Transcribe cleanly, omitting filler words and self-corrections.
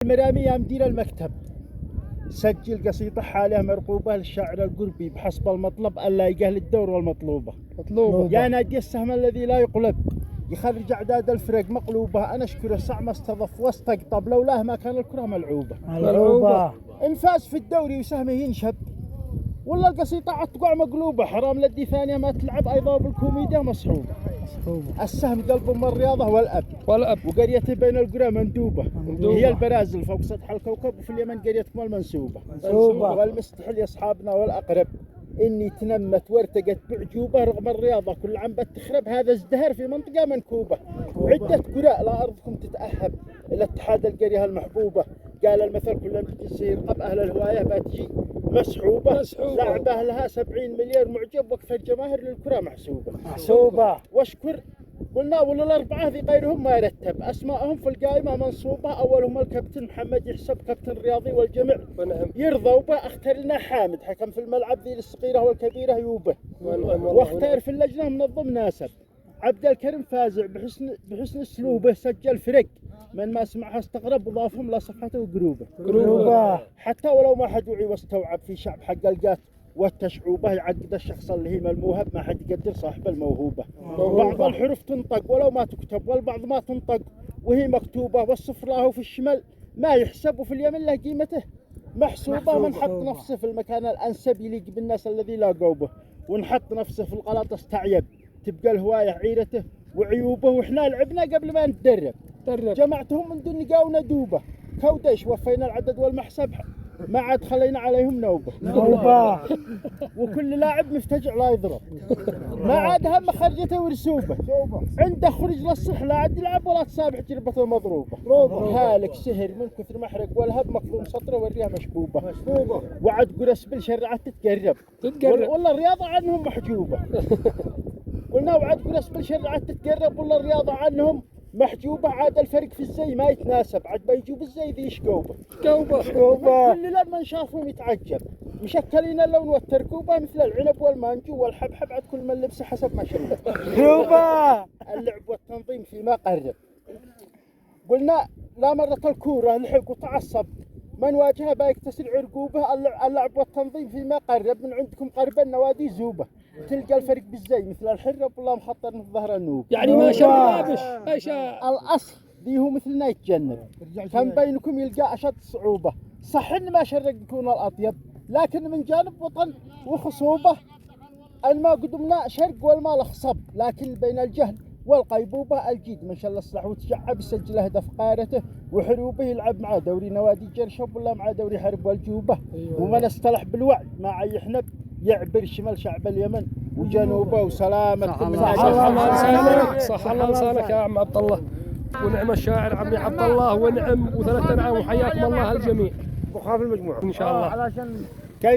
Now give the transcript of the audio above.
المرامي يا مدير المكتب، سجل قصيدة حالها مرقوبة للشاعر القربي بحسب المطلب ألا يقهل الدور والمطلوبة. يا نادي السهم الذي لا يقلب يخرج أعداد الفرق مقلوبة. أنا أشكر الساع ما استضف واستقطب لولاه ما كان الكرة ملعوبة. إن فاز في الدوري وسهمه ينشب ولا القصيدة عتقع مقلوبة. حرام لدي ثانية ما تلعب أيضا بالكوميديا مصحوبة. السهم قلب من الرياضة والأب وقريته بين القرى مندوبة. هي البرازل فوق سطح الكوكب وفي اليمن قريتكم المنسوبة. والمستحيل يا أصحابنا والأقرب إني تنمت وارتقت بعجوبة. رغم الرياضة كل عام بتخرب هذا ازدهر في منطقة منكوبة. عدة قرى لا أرضكم تتأهب إلى اتحاد القرية المحبوبة. قال المثل كل الجنس يرقب أهل الهواية باتجي مسحوبة. لعب أهلها 70 مليون معجب وقت الجماهير للكرة محسوبة. واشكر قلنا ولا الأربعة ذي غيرهم ما يرتب أسماءهم في القائمة منصوبة. أولهم الكابتن محمد يحسب كابتن رياضي والجميع يرضوا به. اختار لنا حامد حكم في الملعب ذي الصغيرة والكبيرة يوبه. واختار في اللجنة منظم ناسب عبد الكريم فازع بحسن اسلوبه. سجل فرق من ما سمعها استغرب وضافهم لصفحته وقروبه. حتى ولو ما حد وعي واستوعب في شعب حق القات والتشعوبه يعقد الشخص اللي هي الموهب ما حد يقدر صاحب الموهوبة. بعض الحروف تنطق ولو ما تكتب والبعض ما تنطق وهي مكتوبة. والصفر له في الشمال ما يحسب وفي اليمين له قيمته محسوبة. من حط نفسه في المكان الأنسب يليق بالناس الذي لاقوا به ونحط نفسه في الغلط استعيب تبقى الهواية عيرته وعيوبه. وإحنا لعبنا قبل ما نتدرب جمعتهم من دون نقا وندوبة كودش وفينا العدد والمحسب ما عاد خلينا عليهم نوبة. وكل لاعب مفتجع لا يضرب ما عاد هم خرجته ورسوبة. عنده خرج للصح لا عاد يلعب ولا تسابح جربته مضروبة. هالك سهر من كثر محرق والهب مقلوم سطره والريح مشبوبة. وعد قرس بالشرعة تتقرب والله الرياضة عنهم محجوبة. قلنا وعد قرس بالشرعة تتقرب والله الرياضة عنهم محجوبة. عاد الفرق في الزي ما يتناسب عاد بيجوب الزي ذي شقوبة. كل لما شافهم يتعجب مشكلين اللون والتركوبة مثل العنب والمانجو والحبحب. عاد كل من لبسه حسب ما شرب. اللعب والتنظيم فيما قرب. قلنا لا مرة الكورة لحق وتعصب من واجهه بيكتسر عرقوبه. اللعب والتنظيم فيما قرب من عندكم قرب النوادي زوبة. تلقى الفرق بالزي مثل الحرب والله مخطر من ظهر النوب. يعني ما شربابش الأصل ذي هو مثلنا يتجنب. كم بينكم يلقى أشد صعوبة. صح إن ما شرق يكون الأطيب لكن من جانب وطن وخصوبة. الماء قدمنا شرق والماء خصب لكن بين الجهل والقيبوبة الجيد ما شاء الله اصلح وتشعب يسجل هدف قارته وحروبه. يلعب مع دوري نوادي جرشب ولا مع دوري حرب والجوبة. ومن استلح بالوعد مع يحنب يعبر شمال شعب اليمن وجنوبه. وسلامتكم من صح الله لسانك يا عم عبد الله. ونعم الشاعر عمي عبد الله ونعم وثلاث نعم وحياكم الله الجميع. وخاف المجموعة ان شاء الله.